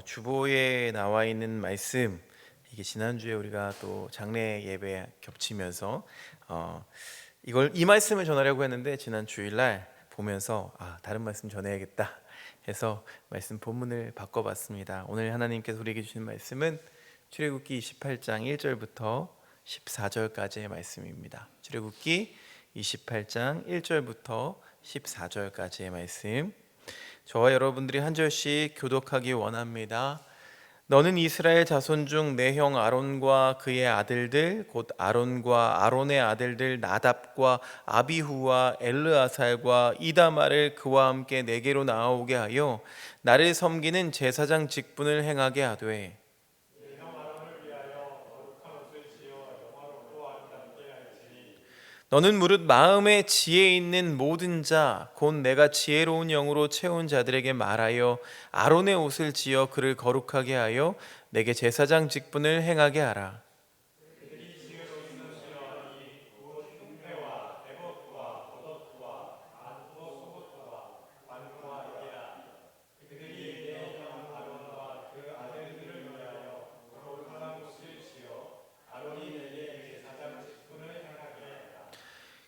주보에 나와 있는 말씀, 이게 지난주에 우리가 또 장례 예배 겹치면서 이 말씀을 전하려고 했는데, 지난 주일날 보면서 다른 말씀 전해야겠다 해서 말씀 본문을 바꿔봤습니다. 오늘 하나님께서 우리에게 주신 말씀은 출애굽기 28장 1절부터 14절까지의 말씀입니다. 출애굽기 28장 1절부터 14절까지의 말씀, 저와 여러분들이 한 절씩 교독하기 원합니다. 너는 이스라엘 자손 중 내 형 아론과 그의 아들들 곧 아론과 아론의 아들들 나답과 아비후와 엘르아살과 이다말을 그와 함께 내게로 나아오게 하여 나를 섬기는 제사장 직분을 행하게 하되, 너는 무릇 마음에 지혜 있는 모든 자 곧 내가 지혜로운 영으로 채운 자들에게 말하여 아론의 옷을 지어 그를 거룩하게 하여 내게 제사장 직분을 행하게 하라.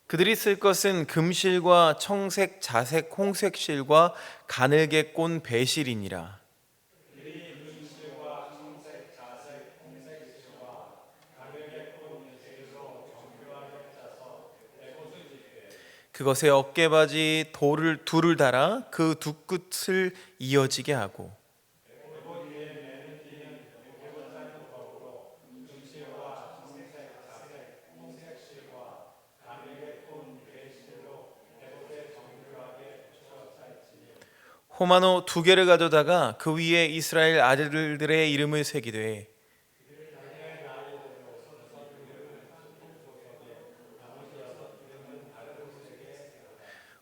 그들이 쓸 것은 금실과 청색, 자색, 홍색 실과 가늘게 꼰 배실이니라. 그것에 어깨바지 돌을 둘을 달아 그 두 끝을 이어지게 하고, 호마노 두 개를 가져다가 그 위에 이스라엘 아들들의 이름을 새기되,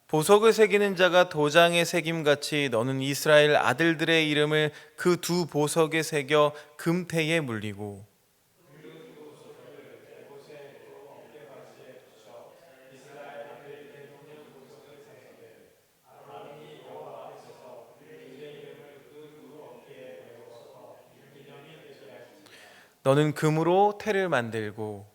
보석을 새기는 자가 도장에 새김같이 너는 이스라엘 아들들의 이름을 그 두 보석에 새겨 금태에 물리고, 너는 금으로 태를 만들고,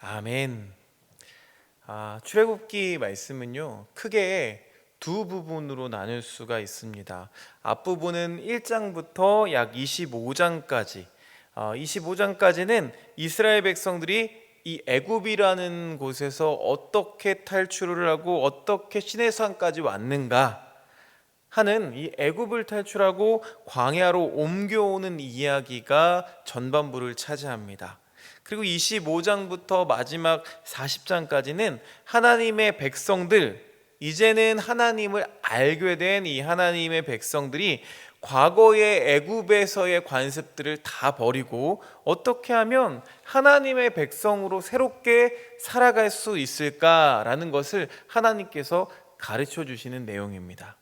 아멘. 출애굽기 말씀은요, 크게 두 부분으로 나눌 수가 있습니다. 앞부분은 1장부터 약 25장까지, 25장까지는 이스라엘 백성들이 이 애굽이라는 곳에서 어떻게 탈출을 하고 어떻게 시내산까지 왔는가 하는, 이 애굽을 탈출하고 광야로 옮겨오는 이야기가 전반부를 차지합니다. 그리고 25장부터 마지막 40장까지는 하나님의 백성들, 이제는 하나님을 알게 된 이 하나님의 백성들이 과거의 애굽에서의 관습들을 다 버리고 어떻게 하면 하나님의 백성으로 새롭게 살아갈 수 있을까라는 것을 하나님께서 가르쳐 주시는 내용입니다.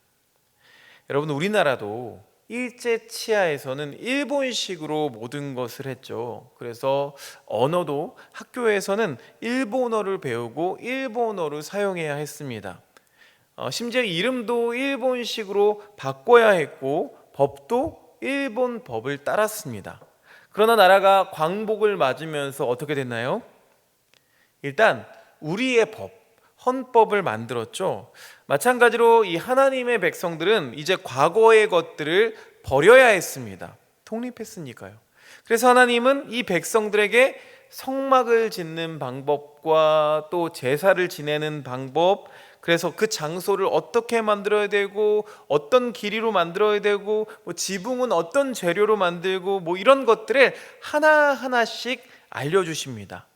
여러분, 우리나라도 일제 치하에서는 일본식으로 모든 것을 했죠. 그래서 언어도 학교에서는 일본어를 배우고 일본어를 사용해야 했습니다. 심지어 이름도 일본식으로 바꿔야 했고 법도 일본 법을 따랐습니다. 그러나 나라가 광복을 맞으면서 어떻게 됐나요? 일단 우리의 법, 헌법을 만들었죠. 마찬가지로 이 하나님의 백성들은 이제 과거의 것들을 버려야 했습니다. 독립했으니까요. 그래서 하나님은 이 백성들에게 성막을 짓는 방법과 또 제사를 지내는 방법, 그래서 그 장소를 어떻게 만들어야 되고 어떤 길이로 만들어야 되고 지붕은 어떤 재료로 만들고 이런 것들을 하나하나씩 알려주십니다.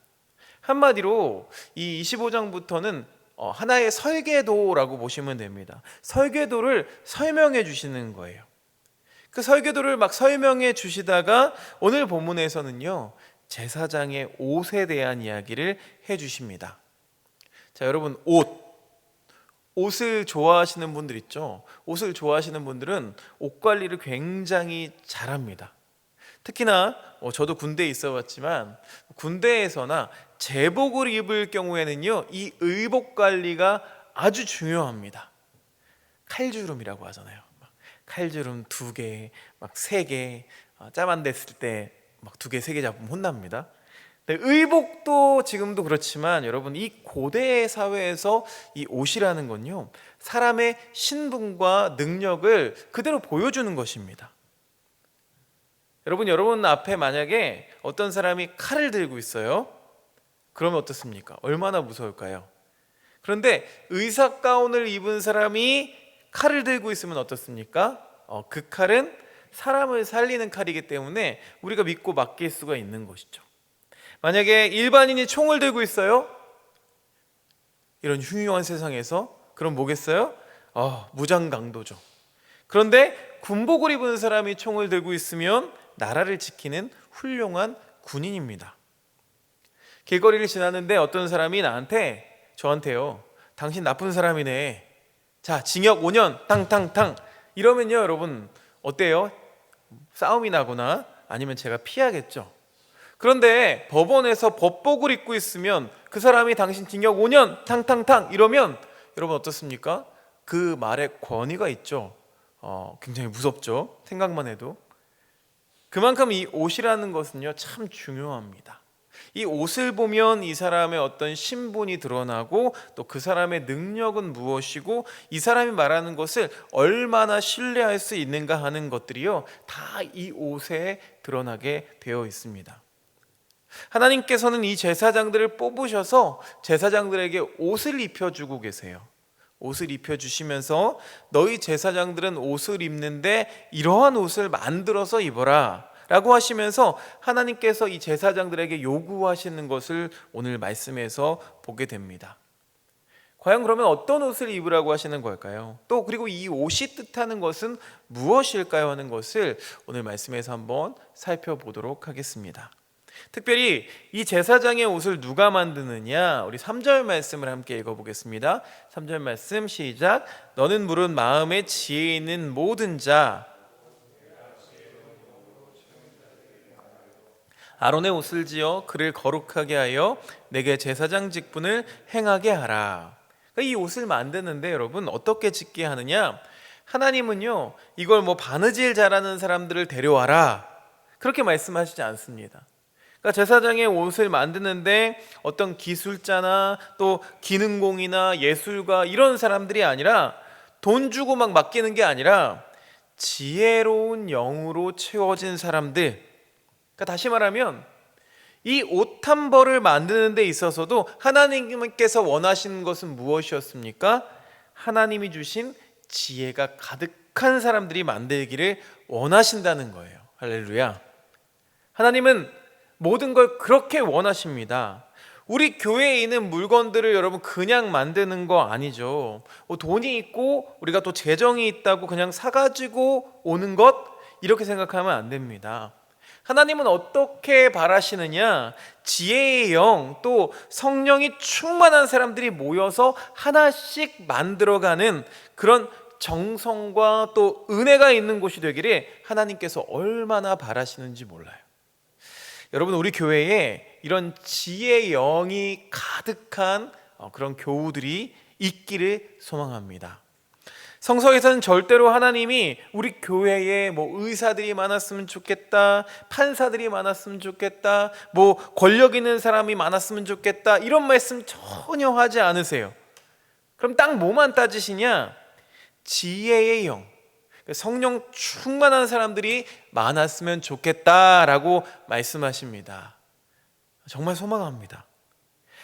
한마디로 이 25장부터는 하나의 설계도라고 보시면 됩니다. 설계도를 설명해 주시는 거예요. 그 설계도를 막 설명해 주시다가 오늘 본문에서는요, 제사장의 옷에 대한 이야기를 해 주십니다. 자, 여러분, 옷을 좋아하시는 분들 있죠? 옷을 좋아하시는 분들은 옷 관리를 굉장히 잘합니다. 특히나 저도 군대에 있어 봤지만 군대에서나 제복을 입을 경우에는요, 이 의복 관리가 아주 중요합니다. 칼주름이라고 하잖아요. 칼주름 2개, 막 3개, 짬 안 됐을 때 막 2개, 3개 잡으면 혼납니다. 의복도 지금도 그렇지만 여러분, 이 고대 사회에서 이 옷이라는 건요, 사람의 신분과 능력을 그대로 보여주는 것입니다. 여러분 앞에 만약에 어떤 사람이 칼을 들고 있어요. 그러면 어떻습니까? 얼마나 무서울까요? 그런데 의사 가운을 입은 사람이 칼을 들고 있으면 어떻습니까? 그 칼은 사람을 살리는 칼이기 때문에 우리가 믿고 맡길 수가 있는 것이죠. 만약에 일반인이 총을 들고 있어요? 이런 흉흉한 세상에서 그럼 뭐겠어요? 무장강도죠. 그런데 군복을 입은 사람이 총을 들고 있으면 나라를 지키는 훌륭한 군인입니다. 길거리를 지나는데 어떤 사람이 저한테요, 당신 나쁜 사람이네, 자 징역 5년 탕탕탕 이러면요, 여러분 어때요? 싸움이 나거나 아니면 제가 피하겠죠. 그런데 법원에서 법복을 입고 있으면 그 사람이 당신 징역 5년 탕탕탕 이러면 여러분 어떻습니까? 그 말에 권위가 있죠. 굉장히 무섭죠. 생각만 해도. 그만큼 이 옷이라는 것은요, 참 중요합니다. 이 옷을 보면 이 사람의 어떤 신분이 드러나고 또 그 사람의 능력은 무엇이고 이 사람이 말하는 것을 얼마나 신뢰할 수 있는가 하는 것들이요, 다 이 옷에 드러나게 되어 있습니다. 하나님께서는 이 제사장들을 뽑으셔서 제사장들에게 옷을 입혀주고 계세요. 옷을 입혀주시면서 너희 제사장들은 옷을 입는데 이러한 옷을 만들어서 입어라 라고 하시면서 하나님께서 이 제사장들에게 요구하시는 것을 오늘 말씀에서 보게 됩니다. 과연 그러면 어떤 옷을 입으라고 하시는 걸까요? 또 그리고 이 옷이 뜻하는 것은 무엇일까요? 하는 것을 오늘 말씀에서 한번 살펴보도록 하겠습니다. 특별히 이 제사장의 옷을 누가 만드느냐, 우리 3절 말씀을 함께 읽어보겠습니다. 3절 말씀 시작. 너는 물은 마음에 지혜 있는 모든 자 아론의 옷을 지어 그를 거룩하게 하여 내게 제사장 직분을 행하게 하라. 그러니까 이 옷을 만드는데 여러분 어떻게 짓게 하느냐, 하나님은요 이걸 바느질 잘하는 사람들을 데려와라 그렇게 말씀하시지 않습니다. 그러니까 제사장의 옷을 만드는데 어떤 기술자나 또 기능공이나 예술가 이런 사람들이 아니라, 돈 주고 막 맡기는 게 아니라 지혜로운 영으로 채워진 사람들. 그러니까 다시 말하면 이 옷 한 벌을 만드는 데 있어서도 하나님께서 원하시는 것은 무엇이었습니까? 하나님이 주신 지혜가 가득한 사람들이 만들기를 원하신다는 거예요. 할렐루야. 하나님은 모든 걸 그렇게 원하십니다. 우리 교회에 있는 물건들을 여러분 그냥 만드는 거 아니죠. 돈이 있고 우리가 또 재정이 있다고 그냥 사가지고 오는 것, 이렇게 생각하면 안 됩니다. 하나님은 어떻게 바라시느냐, 지혜의 영 또 성령이 충만한 사람들이 모여서 하나씩 만들어가는 그런 정성과 또 은혜가 있는 곳이 되기를 하나님께서 얼마나 바라시는지 몰라요. 여러분, 우리 교회에 이런 지혜의 영이 가득한 그런 교우들이 있기를 소망합니다. 성서에서는 절대로 하나님이 우리 교회에 의사들이 많았으면 좋겠다, 판사들이 많았으면 좋겠다, 권력 있는 사람이 많았으면 좋겠다, 이런 말씀 전혀 하지 않으세요. 그럼 딱 뭐만 따지시냐? 지혜의 영, 성령 충만한 사람들이 많았으면 좋겠다라고 말씀하십니다. 정말 소망합니다.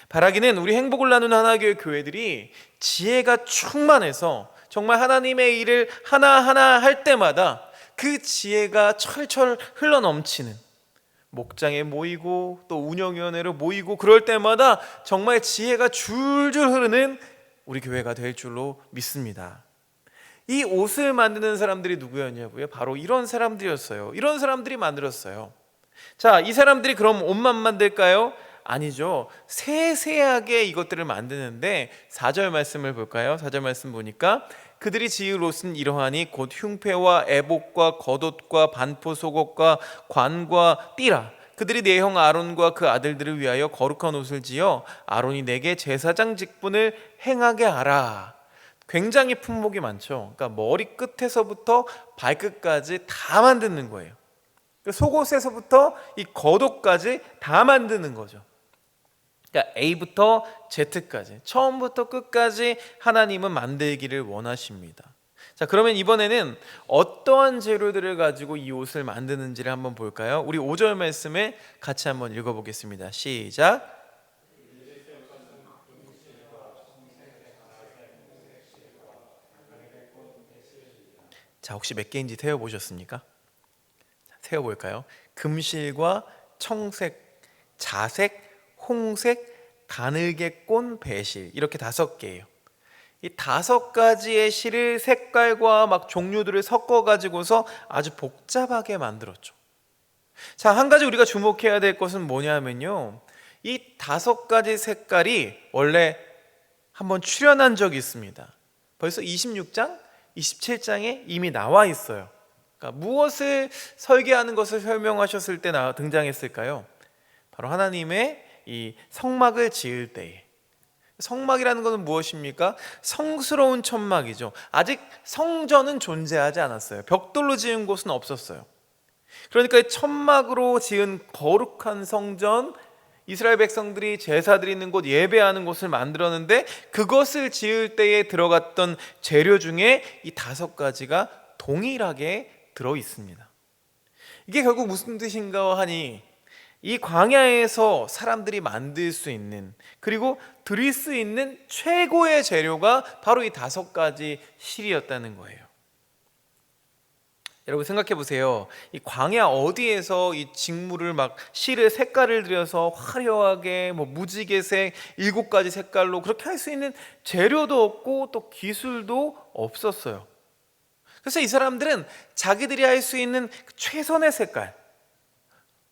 바라기는 우리 행복을 나누는 하나교회 교회들이 지혜가 충만해서 정말 하나님의 일을 하나하나 할 때마다 그 지혜가 철철 흘러넘치는, 목장에 모이고 또 운영위원회로 모이고 그럴 때마다 정말 지혜가 줄줄 흐르는 우리 교회가 될 줄로 믿습니다. 이 옷을 만드는 사람들이 누구였냐고요? 바로 이런 사람들이었어요. 이런 사람들이 만들었어요. 자, 이 사람들이 그럼 옷만 만들까요? 아니죠. 세세하게 이것들을 만드는데 4절 말씀을 볼까요? 4절 말씀 보니까 그들이 지을 옷은 이러하니 곧 흉패와 애복과 겉옷과 반포 속옷과 관과 띠라. 그들이 내 형 아론과 그 아들들을 위하여 거룩한 옷을 지어 아론이 내게 제사장 직분을 행하게 하라. 굉장히 품목이 많죠. 그러니까 머리 끝에서부터 발끝까지 다 만드는 거예요. 속옷에서부터 이 겉옷까지 다 만드는 거죠. 그러니까 A부터 Z까지 처음부터 끝까지 하나님은 만들기를 원하십니다. 자, 그러면 이번에는 어떠한 재료들을 가지고 이 옷을 만드는지를 한번 볼까요? 우리 5절 말씀을 같이 한번 읽어보겠습니다. 시작. 자, 혹시 몇 개인지 세어보셨습니까? 세어볼까요? 금실과 청색, 자색, 홍색, 가늘게 꼰 배실, 이렇게 5개예요. 이 5가지의 실을 색깔과 막 종류들을 섞어 가지고서 아주 복잡하게 만들었죠. 자, 한 가지 우리가 주목해야 될 것은 뭐냐면요, 이 5가지 색깔이 원래 한번 출연한 적이 있습니다. 벌써 26장, 27장에 이미 나와 있어요. 그러니까 무엇을 설계하는 것을 설명하셨을 때 등장했을까요? 바로 하나님의 이 성막을 지을 때에. 성막이라는 것은 무엇입니까? 성스러운 천막이죠. 아직 성전은 존재하지 않았어요. 벽돌로 지은 곳은 없었어요. 그러니까 천막으로 지은 거룩한 성전, 이스라엘 백성들이 제사 드리는 곳, 예배하는 곳을 만들었는데, 그것을 지을 때에 들어갔던 재료 중에 이 5가지가 동일하게 들어 있습니다. 이게 결국 무슨 뜻인가 하니, 이 광야에서 사람들이 만들 수 있는, 그리고 드릴 수 있는 최고의 재료가 바로 이 5가지 실이었다는 거예요. 여러분 생각해 보세요. 이 광야 어디에서 이 직물을 막 실을 색깔을 들여서 화려하게 무지개색 7가지 색깔로 그렇게 할 수 있는 재료도 없고 또 기술도 없었어요. 그래서 이 사람들은 자기들이 할 수 있는 최선의 색깔,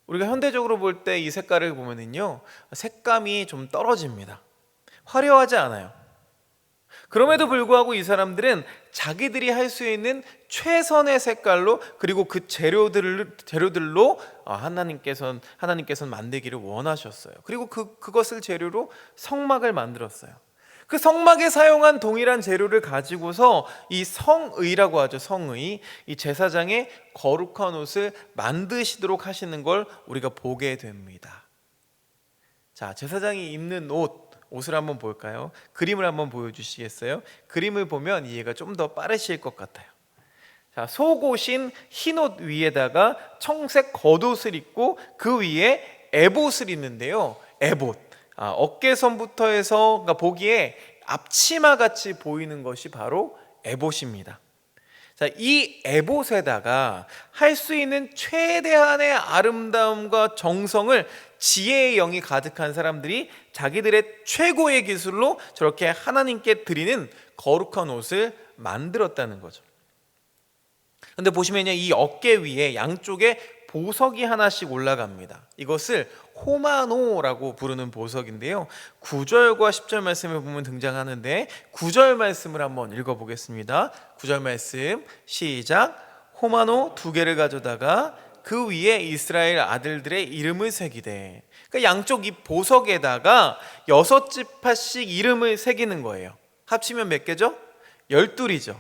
우리가 현대적으로 볼 때 이 색깔을 보면은요, 색감이 좀 떨어집니다. 화려하지 않아요. 그럼에도 불구하고 이 사람들은 자기들이 할 수 있는 최선의 색깔로, 그리고 그 재료들로 하나님께서는 만들기를 원하셨어요. 그리고 그것을 재료로 성막을 만들었어요. 그 성막에 사용한 동일한 재료를 가지고서 이 성의라고 하죠. 성의, 이 제사장의 거룩한 옷을 만드시도록 하시는 걸 우리가 보게 됩니다. 자, 제사장이 입는 옷을 한번 볼까요? 그림을 한번 보여주시겠어요? 그림을 보면 이해가 좀 더 빠르실 것 같아요. 자, 속옷인 흰옷 위에다가 청색 겉옷을 입고 그 위에 에봇을 입는데요. 에봇, 어깨선부터 해서, 그러니까 보기에 앞치마 같이 보이는 것이 바로 에봇입니다. 자, 이 에봇에다가 할 수 있는 최대한의 아름다움과 정성을, 지혜의 영이 가득한 사람들이 자기들의 최고의 기술로 저렇게 하나님께 드리는 거룩한 옷을 만들었다는 거죠. 그런데 보시면요, 이 어깨 위에 양쪽에 보석이 하나씩 올라갑니다. 이것을 호마노라고 부르는 보석인데요, 9절과 10절 말씀을 보면 등장하는데, 9절 말씀을 한번 읽어보겠습니다. 9절 말씀 시작. 호마노 2개를 가져다가 그 위에 이스라엘 아들들의 이름을 새기되. 그러니까 양쪽 이 보석에다가 6지파씩 이름을 새기는 거예요. 합치면 몇 개죠? 12이죠.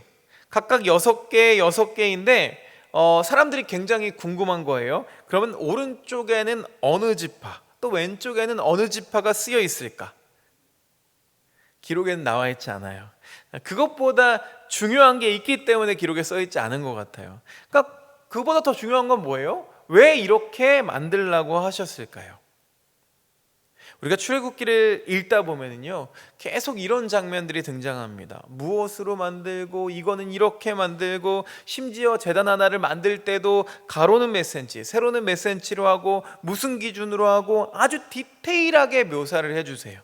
각각 6개, 6개인데 사람들이 굉장히 궁금한 거예요. 그러면 오른쪽에는 어느 지파, 또 왼쪽에는 어느 지파가 쓰여 있을까? 기록에는 나와 있지 않아요. 그것보다 중요한 게 있기 때문에 기록에 써 있지 않은 것 같아요. 그러니까 그보다 더 중요한 건 뭐예요? 왜 이렇게 만들라고 하셨을까요? 우리가 출애굽기를 읽다 보면요, 계속 이런 장면들이 등장합니다. 무엇으로 만들고, 이거는 이렇게 만들고, 심지어 제단 하나를 만들 때도 가로는 몇 센치, 세로는 몇 센치로 하고, 무슨 기준으로 하고, 아주 디테일하게 묘사를 해주세요.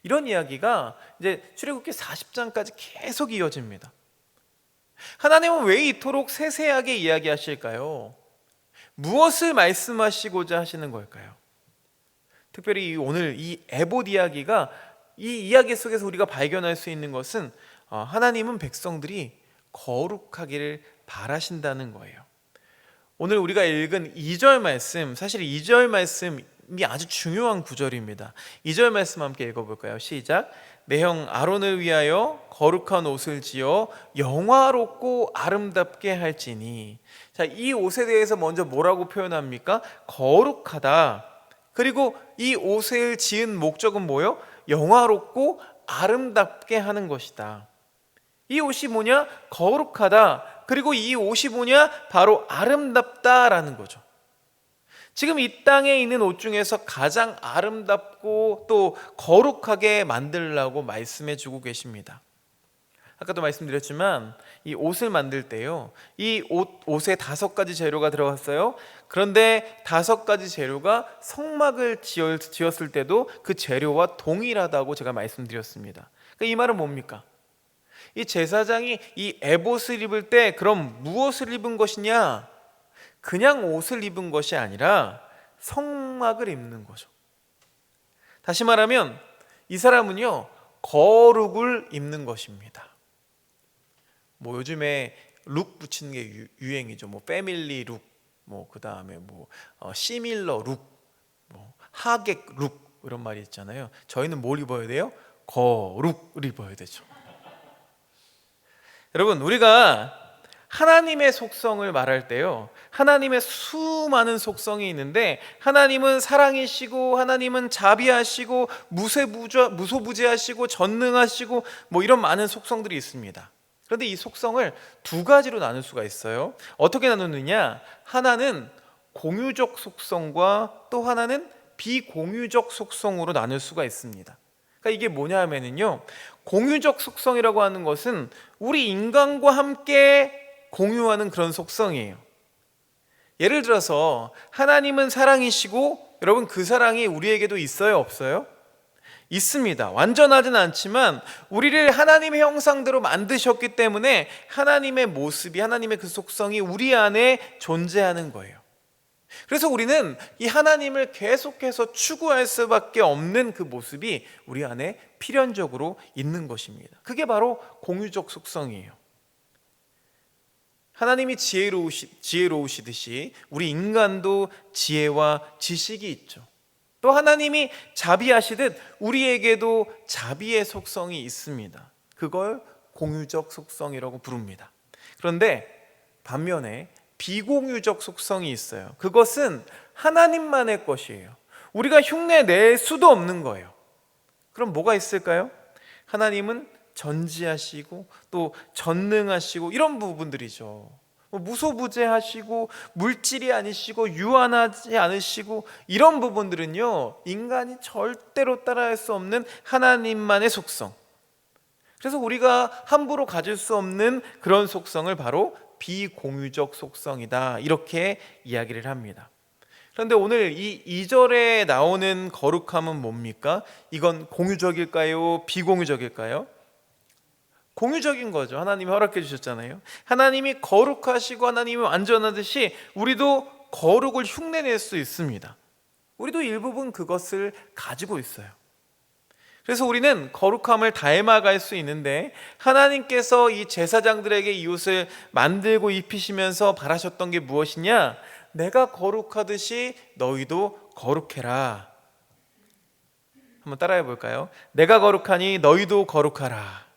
이런 이야기가 이제 출애굽기 40장까지 계속 이어집니다. 하나님은 왜 이토록 세세하게 이야기하실까요? 무엇을 말씀하시고자 하시는 걸까요? 특별히 오늘 이 에봇 이야기가, 이 이야기 속에서 우리가 발견할 수 있는 것은 하나님은 백성들이 거룩하기를 바라신다는 거예요. 오늘 우리가 읽은 2절 말씀, 사실 2절 말씀이 아주 중요한 구절입니다. 2절 말씀 함께 읽어볼까요? 시작. 내 형 아론을 위하여 거룩한 옷을 지어 영화롭고 아름답게 할지니. 자, 이 옷에 대해서 먼저 뭐라고 표현합니까? 거룩하다. 그리고 이 옷을 지은 목적은 뭐예요? 영화롭고 아름답게 하는 것이다. 이 옷이 뭐냐? 거룩하다. 그리고 이 옷이 뭐냐? 바로 아름답다라는 거죠. 지금 이 땅에 있는 옷 중에서 가장 아름답고 또 거룩하게 만들라고 말씀해 주고 계십니다. 아까도 말씀드렸지만 이 옷을 만들 때요, 이 옷에 5가지 재료가 들어갔어요. 그런데 5가지 재료가 성막을 지었을 때도 그 재료와 동일하다고 제가 말씀드렸습니다. 그러니까 이 말은 뭡니까? 이 제사장이 이 에봇을 입을 때 그럼 무엇을 입은 것이냐? 그냥 옷을 입은 것이 아니라 성막을 입는 거죠. 다시 말하면 이 사람은요, 거룩을 입는 것입니다. 뭐 요즘에 룩 붙이는 게 유행이죠. 뭐 패밀리 룩, 뭐 그 다음에 뭐 시밀러 룩, 뭐 하객 룩 이런 말이 있잖아요. 저희는 뭘 입어야 돼요? 거룩을 입어야 되죠. 여러분, 우리가 하나님의 속성을 말할 때요, 하나님의 수많은 속성이 있는데 하나님은 사랑이시고 하나님은 자비하시고 무소부재하시고 전능하시고 뭐 이런 많은 속성들이 있습니다. 그런데 이 속성을 2가지로 나눌 수가 있어요. 어떻게 나누느냐? 하나는 공유적 속성과 또 하나는 비공유적 속성으로 나눌 수가 있습니다. 그러니까 이게 뭐냐 하면은요, 공유적 속성이라고 하는 것은 우리 인간과 함께 공유하는 그런 속성이에요. 예를 들어서 하나님은 사랑이시고, 여러분 그 사랑이 우리에게도 있어요, 없어요? 있습니다. 완전하진 않지만 우리를 하나님의 형상대로 만드셨기 때문에 하나님의 모습이, 하나님의 그 속성이 우리 안에 존재하는 거예요. 그래서 우리는 이 하나님을 계속해서 추구할 수밖에 없는 그 모습이 우리 안에 필연적으로 있는 것입니다. 그게 바로 공유적 속성이에요. 하나님이 지혜로우시듯이 우리 인간도 지혜와 지식이 있죠. 또 하나님이 자비하시듯 우리에게도 자비의 속성이 있습니다. 그걸 공유적 속성이라고 부릅니다. 그런데 반면에 비공유적 속성이 있어요. 그것은 하나님만의 것이에요. 우리가 흉내낼 수도 없는 거예요. 그럼 뭐가 있을까요? 하나님은 전지하시고 또 전능하시고 이런 부분들이죠. 무소부재하시고 물질이 아니시고 유한하지 않으시고 이런 부분들은요, 인간이 절대로 따라할 수 없는 하나님만의 속성. 그래서 우리가 함부로 가질 수 없는 그런 속성을 바로 비공유적 속성이다, 이렇게 이야기를 합니다. 그런데 오늘 이 2절에 나오는 거룩함은 뭡니까? 이건 공유적일까요? 비공유적일까요? 공유적인 거죠. 하나님이 허락해 주셨잖아요. 하나님이 거룩하시고 하나님이 완전하듯이 우리도 거룩을 흉내낼 수 있습니다. 우리도 일부분 그것을 가지고 있어요. 그래서 우리는 거룩함을 닮아갈 수 있는데, 하나님께서 이 제사장들에게 이 옷을 만들고 입히시면서 바라셨던 게 무엇이냐? 내가 거룩하듯이 너희도 거룩해라. 한번 따라해 볼까요? 내가 거룩하니 너희도 거룩하라.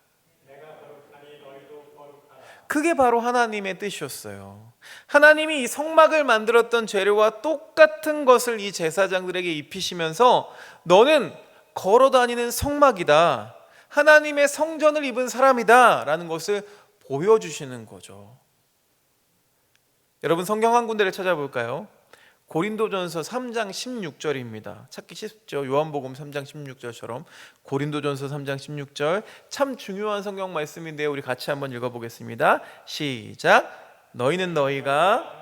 그게 바로 하나님의 뜻이었어요. 하나님이 이 성막을 만들었던 재료와 똑같은 것을 이 제사장들에게 입히시면서 너는 걸어다니는 성막이다, 하나님의 성전을 입은 사람이다 라는 것을 보여주시는 거죠. 여러분, 성경 한 군데를 찾아볼까요? 고린도전서 3장 16절입니다. 찾기 쉽죠? 요한복음 3장 16절처럼 고린도전서 3장 16절, 참 중요한 성경 말씀인데요, 우리 같이 한번 읽어보겠습니다. 시작. 너희는 너희가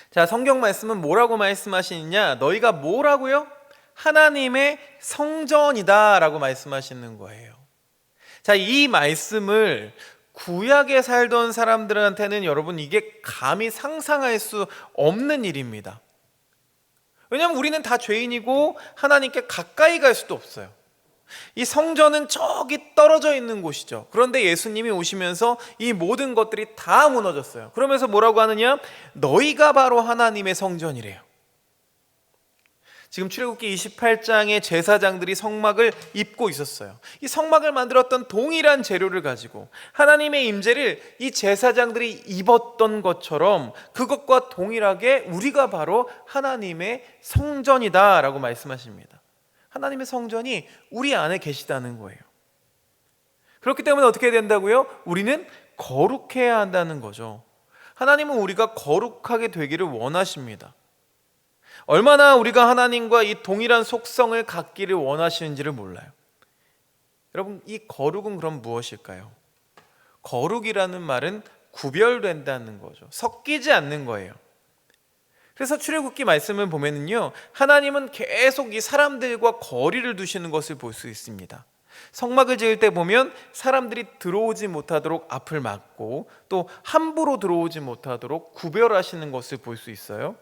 자, 성경 말씀은 뭐라고 말씀하시느냐? 너희가 뭐라고요? 하나님의 성전이다 라고 말씀하시는 거예요. 자, 이 말씀을 구약에 살던 사람들한테는 여러분 이게 감히 상상할 수 없는 일입니다. 왜냐하면 우리는 다 죄인이고 하나님께 가까이 갈 수도 없어요. 이 성전은 저기 떨어져 있는 곳이죠. 그런데 예수님이 오시면서 이 모든 것들이 다 무너졌어요. 그러면서 뭐라고 하느냐? 너희가 바로 하나님의 성전이래요. 지금 출애굽기 28장의 제사장들이 성막을 입고 있었어요. 이 성막을 만들었던 동일한 재료를 가지고 하나님의 임재를 이 제사장들이 입었던 것처럼 그것과 동일하게 우리가 바로 하나님의 성전이다라고 말씀하십니다. 하나님의 성전이 우리 안에 계시다는 거예요. 그렇기 때문에 어떻게 된다고요? 우리는 거룩해야 한다는 거죠. 하나님은 우리가 거룩하게 되기를 원하십니다. 얼마나 우리가 하나님과 이 동일한 속성을 갖기를 원하시는지를 몰라요. 여러분, 이 거룩은 그럼 무엇일까요? 거룩이라는 말은 구별된다는 거죠. 섞이지 않는 거예요. 그래서 출애굽기 말씀을 보면은요, 하나님은 계속 이 사람들과 거리를 두시는 것을 볼 수 있습니다. 성막을 지을 때 보면 사람들이 들어오지 못하도록 앞을 막고 또 함부로 들어오지 못하도록 구별하시는 것을 볼 수 있어요.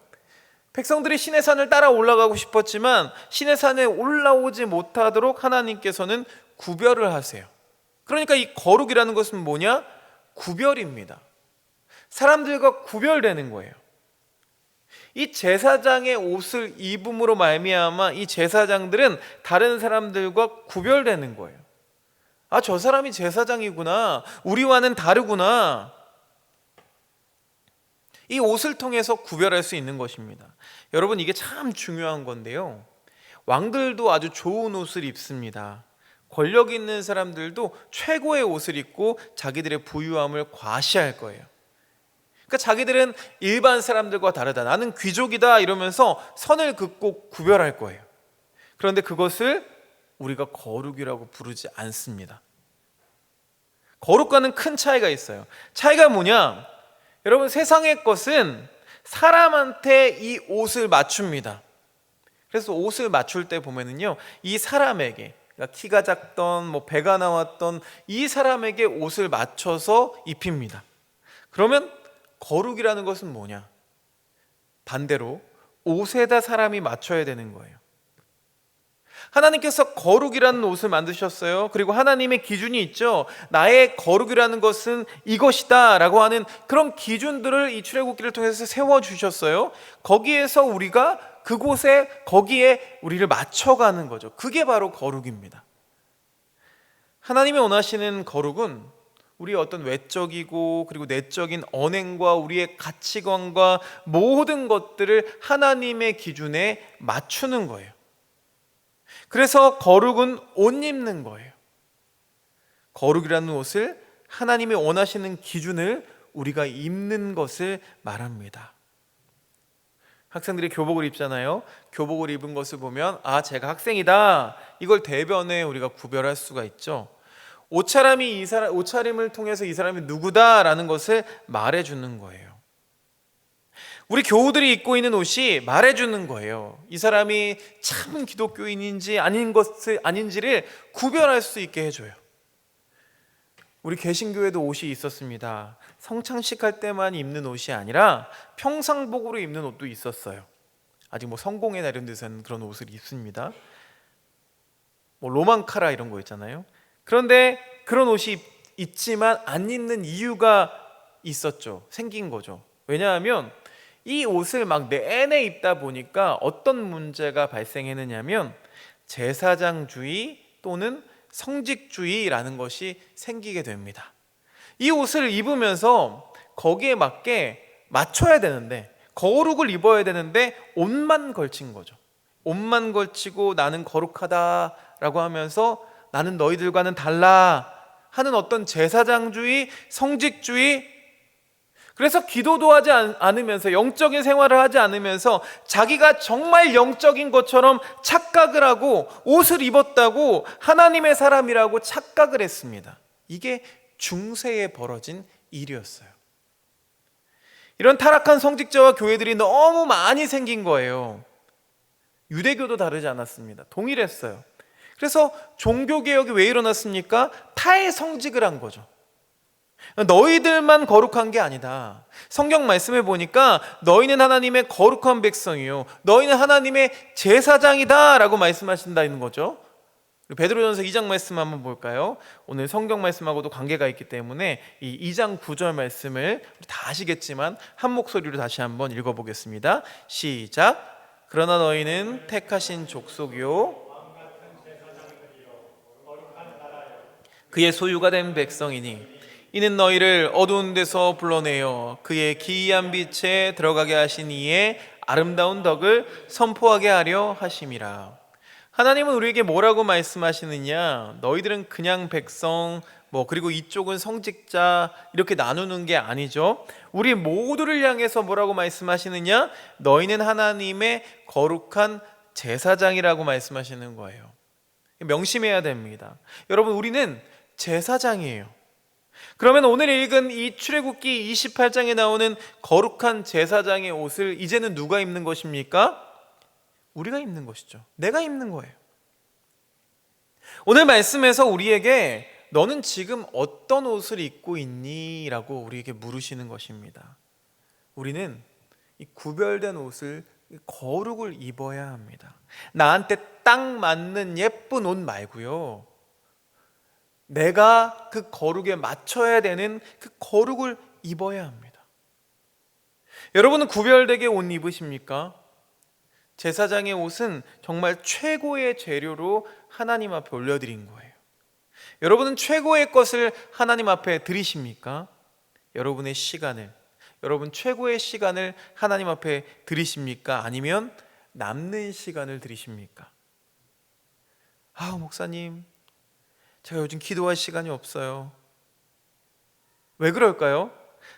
백성들이 시내 산을 따라 올라가고 싶었지만 시내 산에 올라오지 못하도록 하나님께서는 구별을 하세요. 그러니까 이 거룩이라는 것은 뭐냐? 구별입니다. 사람들과 구별되는 거예요. 이 제사장의 옷을 입음으로 말미암아 이 제사장들은 다른 사람들과 구별되는 거예요. 아, 저 사람이 제사장이구나. 우리와는 다르구나. 이 옷을 통해서 구별할 수 있는 것입니다. 여러분, 이게 참 중요한 건데요. 왕들도 아주 좋은 옷을 입습니다. 권력 있는 사람들도 최고의 옷을 입고 자기들의 부유함을 과시할 거예요. 그러니까 자기들은 일반 사람들과 다르다. 나는 귀족이다 이러면서 선을 긋고 구별할 거예요. 그런데 그것을 우리가 거룩이라고 부르지 않습니다. 거룩과는 큰 차이가 있어요. 차이가 뭐냐? 여러분, 세상의 것은 사람한테 이 옷을 맞춥니다. 그래서 옷을 맞출 때 보면은요, 이 사람에게, 그러니까 키가 작던 뭐 배가 나왔던 이 사람에게 옷을 맞춰서 입힙니다. 그러면 거룩이라는 것은 뭐냐? 반대로 옷에다 사람이 맞춰야 되는 거예요. 하나님께서 거룩이라는 옷을 만드셨어요. 그리고 하나님의 기준이 있죠. 나의 거룩이라는 것은 이것이다 라고 하는 그런 기준들을 이 출애굽기를 통해서 세워주셨어요. 거기에서 우리가 그곳에 거기에 우리를 맞춰가는 거죠. 그게 바로 거룩입니다. 하나님이 원하시는 거룩은 우리의 어떤 외적이고 그리고 내적인 언행과 우리의 가치관과 모든 것들을 하나님의 기준에 맞추는 거예요. 그래서 거룩은 옷 입는 거예요. 거룩이라는 옷을 하나님이 원하시는 기준을 우리가 입는 것을 말합니다. 학생들이 교복을 입잖아요. 교복을 입은 것을 보면 아, 제가 학생이다. 이걸 대변에 우리가 구별할 수가 있죠. 옷차림을 통해서 이 사람이 누구다라는 것을 말해주는 거예요. 우리 교우들이 입고 있는 옷이 말해주는 거예요. 이 사람이 참 기독교인인지 아닌지를 구별할 수 있게 해줘요. 우리 개신교에도 옷이 있었습니다. 성찬식 할 때만 입는 옷이 아니라 평상복으로 입는 옷도 있었어요. 아직 뭐 성공회나 이런 데서는 그런 옷을 입습니다. 뭐 로망카라 이런 거 있잖아요. 그런데 그런 옷이 있지만 안 입는 이유가 있었죠. 생긴 거죠. 왜냐하면 이 옷을 막 내내 입다 보니까 어떤 문제가 발생했느냐면 제사장주의 또는 성직주의라는 것이 생기게 됩니다. 이 옷을 입으면서 거기에 맞게 맞춰야 되는데, 거룩을 입어야 되는데 옷만 걸친 거죠. 옷만 걸치고 나는 거룩하다라고 하면서 나는 너희들과는 달라 하는 어떤 제사장주의, 성직주의, 그래서 기도도 하지 않으면서 영적인 생활을 하지 않으면서 자기가 정말 영적인 것처럼 착각을 하고 옷을 입었다고 하나님의 사람이라고 착각을 했습니다. 이게 중세에 벌어진 일이었어요. 이런 타락한 성직자와 교회들이 너무 많이 생긴 거예요. 유대교도 다르지 않았습니다. 동일했어요. 그래서 종교개혁이 왜 일어났습니까? 타의 성직을 한 거죠. 너희들만 거룩한 게 아니다. 성경 말씀을 보니까 너희는 하나님의 거룩한 백성이요, 너희는 하나님의 제사장이다 라고 말씀하신다는 거죠. 우리 베드로전서 2장 말씀 한번 볼까요? 오늘 성경 말씀하고도 관계가 있기 때문에 이 2장 9절 말씀을 다 아시겠지만 한 목소리로 다시 한번 읽어보겠습니다. 시작. 그러나 너희는 택하신 족속이요 그의 소유가 된 백성이니 이는 너희를 어두운 데서 불러내어 그의 기이한 빛에 들어가게 하신 이의 아름다운 덕을 선포하게 하려 하심이라. 하나님은 우리에게 뭐라고 말씀하시느냐? 너희들은 그냥 백성, 그리고 이쪽은 성직자 이렇게 나누는 게 아니죠. 우리 모두를 향해서 뭐라고 말씀하시느냐? 너희는 하나님의 거룩한 제사장이라고 말씀하시는 거예요. 명심해야 됩니다. 여러분, 우리는 제사장이에요. 그러면 오늘 읽은 이 출애굽기 28장에 나오는 거룩한 제사장의 옷을 이제는 누가 입는 것입니까? 우리가 입는 것이죠. 내가 입는 거예요. 오늘 말씀에서 우리에게 너는 지금 어떤 옷을 입고 있니? 라고 우리에게 물으시는 것입니다. 우리는 이 구별된 옷을, 거룩을 입어야 합니다. 나한테 딱 맞는 예쁜 옷 말고요, 내가 그 거룩에 맞춰야 되는 그 거룩을 입어야 합니다. 여러분은 구별되게 옷 입으십니까? 제사장의 옷은 정말 최고의 재료로 하나님 앞에 올려드린 거예요. 여러분은 최고의 것을 하나님 앞에 드리십니까? 여러분의 시간을, 여러분 최고의 시간을 하나님 앞에 드리십니까? 아니면 남는 시간을 드리십니까? 목사님, 제가 요즘 기도할 시간이 없어요. 왜 그럴까요?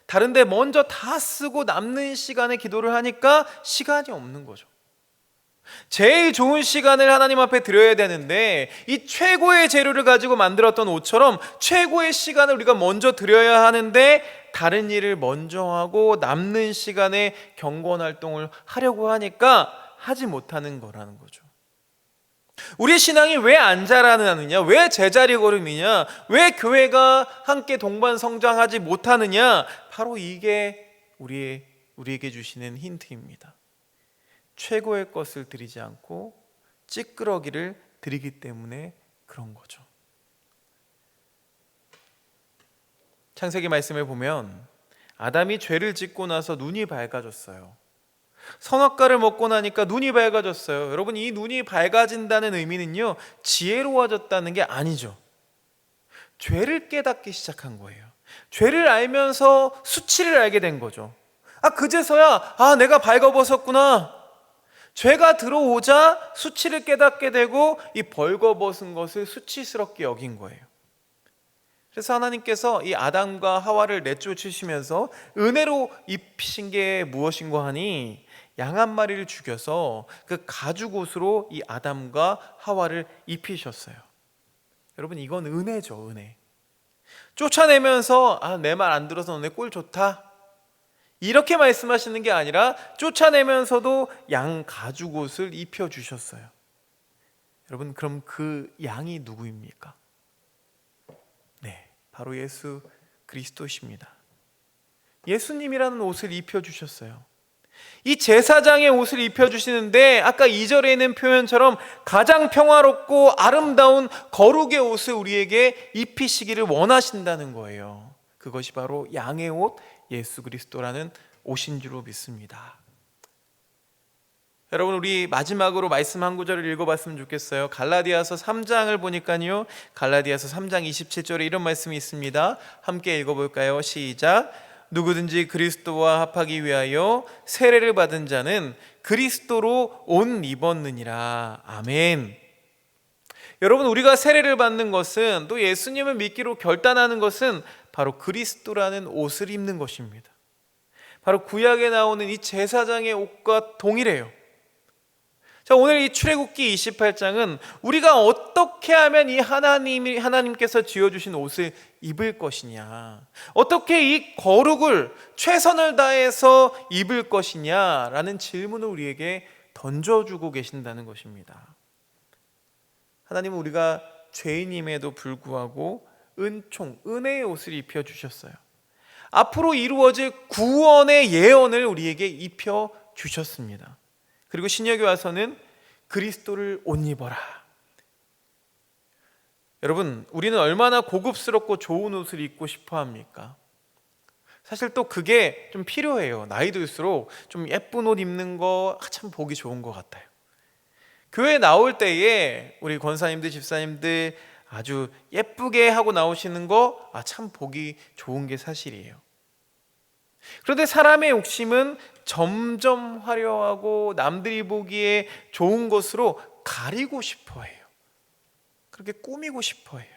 다른데 먼저 다 쓰고 남는 시간에 기도를 하니까 시간이 없는 거죠. 제일 좋은 시간을 하나님 앞에 드려야 되는데 이 최고의 재료를 가지고 만들었던 옷처럼 최고의 시간을 우리가 먼저 드려야 하는데 다른 일을 먼저 하고 남는 시간에 경건 활동을 하려고 하니까 하지 못하는 거라는 거죠. 우리의 신앙이 왜 안 자라느냐? 왜 제자리 걸음이냐? 왜 교회가 함께 동반 성장하지 못하느냐? 바로 이게 우리에게 주시는 힌트입니다. 최고의 것을 드리지 않고 찌끄러기를 드리기 때문에 그런 거죠. 창세기 말씀을 보면 아담이 죄를 짓고 나서 눈이 밝아졌어요. 선악과를 먹고 나니까 눈이 밝아졌어요. 여러분, 이 눈이 밝아진다는 의미는요, 지혜로워졌다는 게 아니죠. 죄를 깨닫기 시작한 거예요. 죄를 알면서 수치를 알게 된 거죠. 그제서야 내가 벌거벗었구나. 죄가 들어오자 수치를 깨닫게 되고 이 벌거벗은 것을 수치스럽게 여긴 거예요. 그래서 하나님께서 이 아담과 하와를 내쫓으시면서 은혜로 입히신 게 무엇인가 하니 양 한 마리를 죽여서 그 가죽옷으로 이 아담과 하와를 입히셨어요. 여러분, 이건 은혜죠, 은혜. 쫓아내면서 내 말 안 들어서 너네 꼴 좋다 이렇게 말씀하시는 게 아니라 쫓아내면서도 양 가죽옷을 입혀주셨어요. 여러분, 그럼 그 양이 누구입니까? 네, 바로 예수 그리스도십니다. 예수님이라는 옷을 입혀주셨어요. 이 제사장의 옷을 입혀주시는데 아까 2절에 있는 표현처럼 가장 평화롭고 아름다운 거룩의 옷을 우리에게 입히시기를 원하신다는 거예요. 그것이 바로 양의 옷, 예수 그리스도라는 옷인 줄로 믿습니다. 여러분, 우리 마지막으로 말씀 한 구절을 읽어봤으면 좋겠어요. 갈라디아서 3장을 보니까요, 갈라디아서 3장 27절에 이런 말씀이 있습니다. 함께 읽어볼까요? 시작. 누구든지 그리스도와 합하기 위하여 세례를 받은 자는 그리스도로 옷 입었느니라. 아멘. 여러분, 우리가 세례를 받는 것은, 또 예수님을 믿기로 결단하는 것은 바로 그리스도라는 옷을 입는 것입니다. 바로 구약에 나오는 이 제사장의 옷과 동일해요. 자, 오늘 이 출애굽기 28장은 우리가 어떻게 하면 이 하나님께서 지어주신 옷을 입을 것이냐, 어떻게 이 거룩을 최선을 다해서 입을 것이냐라는 질문을 우리에게 던져주고 계신다는 것입니다. 하나님은 우리가 죄인임에도 불구하고 은혜의 옷을 입혀주셨어요. 앞으로 이루어질 구원의 예언을 우리에게 입혀주셨습니다. 그리고 신약에 와서는 그리스도를 옷 입어라. 여러분, 우리는 얼마나 고급스럽고 좋은 옷을 입고 싶어 합니까? 사실 또 그게 좀 필요해요. 나이 들수록 좀 예쁜 옷 입는 거 참 보기 좋은 것 같아요. 교회 나올 때에 우리 권사님들, 집사님들 아주 예쁘게 하고 나오시는 거 참 보기 좋은 게 사실이에요. 그런데 사람의 욕심은 점점 화려하고 남들이 보기에 좋은 것으로 가리고 싶어 해요. 그렇게 꾸미고 싶어 해요.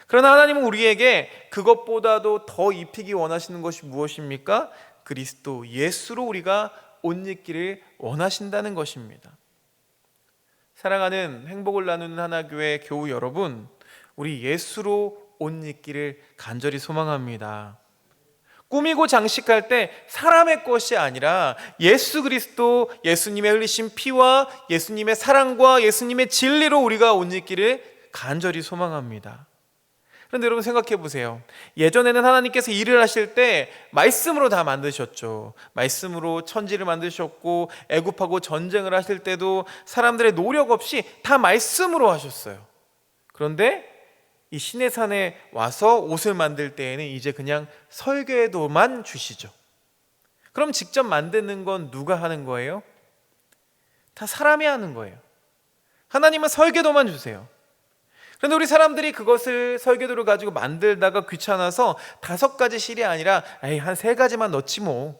그러나 하나님은 우리에게 그것보다도 더 입히기 원하시는 것이 무엇입니까? 그리스도 예수로 우리가 옷 입기를 원하신다는 것입니다. 사랑하는 행복을 나누는 하나교회 교우 여러분, 우리 예수로 옷 입기를 간절히 소망합니다. 꾸미고 장식할 때 사람의 것이 아니라 예수 그리스도, 예수님의 흘리신 피와 예수님의 사랑과 예수님의 진리로 우리가 옷 입기를 간절히 소망합니다. 그런데 여러분 생각해 보세요. 예전에는 하나님께서 일을 하실 때 말씀으로 다 만드셨죠. 말씀으로 천지를 만드셨고, 애굽하고 전쟁을 하실 때도 사람들의 노력 없이 다 말씀으로 하셨어요. 그런데 이 시내산에 와서 옷을 만들 때에는 이제 그냥 설계도만 주시죠. 그럼 직접 만드는 건 누가 하는 거예요? 다 사람이 하는 거예요. 하나님은 설계도만 주세요. 그런데 우리 사람들이 그것을 설계도를 가지고 만들다가 귀찮아서 5가지 실이 아니라 한 3가지만 넣지 뭐.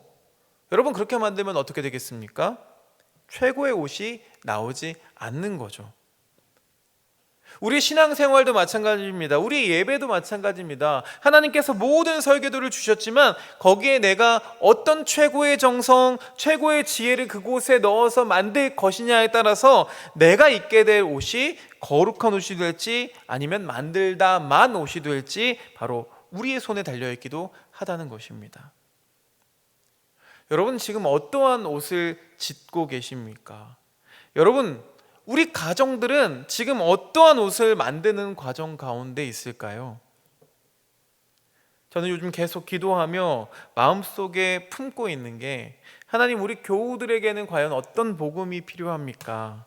여러분, 그렇게 만들면 어떻게 되겠습니까? 최고의 옷이 나오지 않는 거죠. 우리 신앙생활도 마찬가지입니다. 우리 예배도 마찬가지입니다. 하나님께서 모든 설계도를 주셨지만 거기에 내가 어떤 최고의 정성, 최고의 지혜를 그곳에 넣어서 만들 것이냐에 따라서 내가 입게 될 옷이 거룩한 옷이 될지 아니면 만들다만 옷이 될지 바로 우리의 손에 달려있기도 하다는 것입니다. 여러분, 지금 어떠한 옷을 짓고 계십니까? 여러분, 우리 가정들은 지금 어떠한 옷을 만드는 과정 가운데 있을까요? 저는 요즘 계속 기도하며 마음속에 품고 있는 게, 하나님, 우리 교우들에게는 과연 어떤 복음이 필요합니까?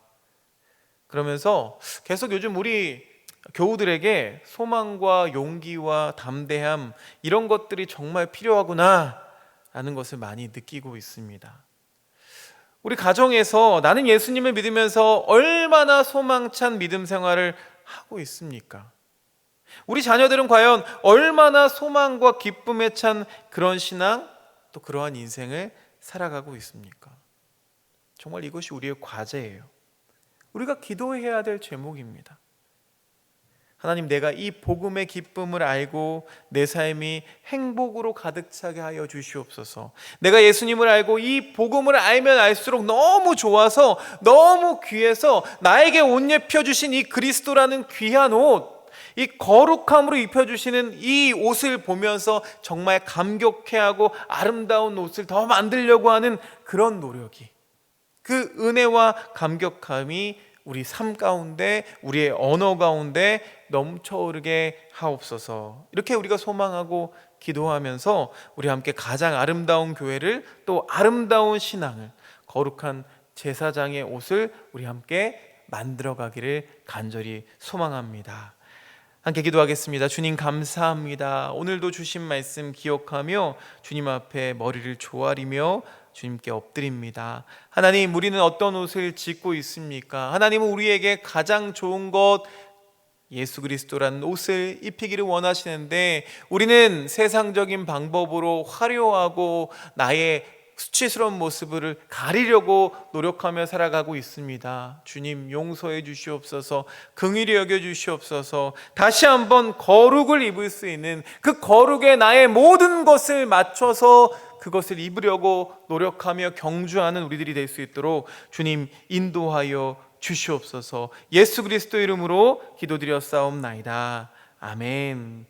그러면서 계속 요즘 우리 교우들에게 소망과 용기와 담대함, 이런 것들이 정말 필요하구나 라는 것을 많이 느끼고 있습니다. 우리 가정에서 나는 예수님을 믿으면서 얼마나 소망찬 믿음 생활을 하고 있습니까? 우리 자녀들은 과연 얼마나 소망과 기쁨에 찬 그런 신앙, 또 그러한 인생을 살아가고 있습니까? 정말 이것이 우리의 과제예요. 우리가 기도해야 될 제목입니다. 하나님, 내가 이 복음의 기쁨을 알고 내 삶이 행복으로 가득 차게 하여 주시옵소서. 내가 예수님을 알고 이 복음을 알면 알수록 너무 좋아서, 너무 귀해서 나에게 옷 입혀주신 이 그리스도라는 귀한 옷, 이 거룩함으로 입혀주시는 이 옷을 보면서 정말 감격해하고 아름다운 옷을 더 만들려고 하는 그런 노력이, 그 은혜와 감격함이 우리 삶 가운데, 우리의 언어 가운데 넘쳐오르게 하옵소서. 이렇게 우리가 소망하고 기도하면서 우리 함께 가장 아름다운 교회를, 또 아름다운 신앙을, 거룩한 제사장의 옷을 우리 함께 만들어가기를 간절히 소망합니다. 함께 기도하겠습니다. 주님, 감사합니다. 오늘도 주신 말씀 기억하며 주님 앞에 머리를 조아리며 주님께 엎드립니다. 하나님, 우리는 어떤 옷을 짓고 있습니까? 하나님은 우리에게 가장 좋은 것, 예수 그리스도라는 옷을 입히기를 원하시는데, 우리는 세상적인 방법으로 화려하고 나의 수치스러운 모습을 가리려고 노력하며 살아가고 있습니다. 주님, 용서해 주시옵소서. 긍휼히 여겨 주시옵소서. 다시 한번 거룩을 입을 수 있는, 그 거룩에 나의 모든 것을 맞춰서 그것을 입으려고 노력하며 경주하는 우리들이 될 수 있도록 주님 인도하여 주시옵소서. 예수 그리스도 이름으로 기도드렸사옵나이다. 아멘.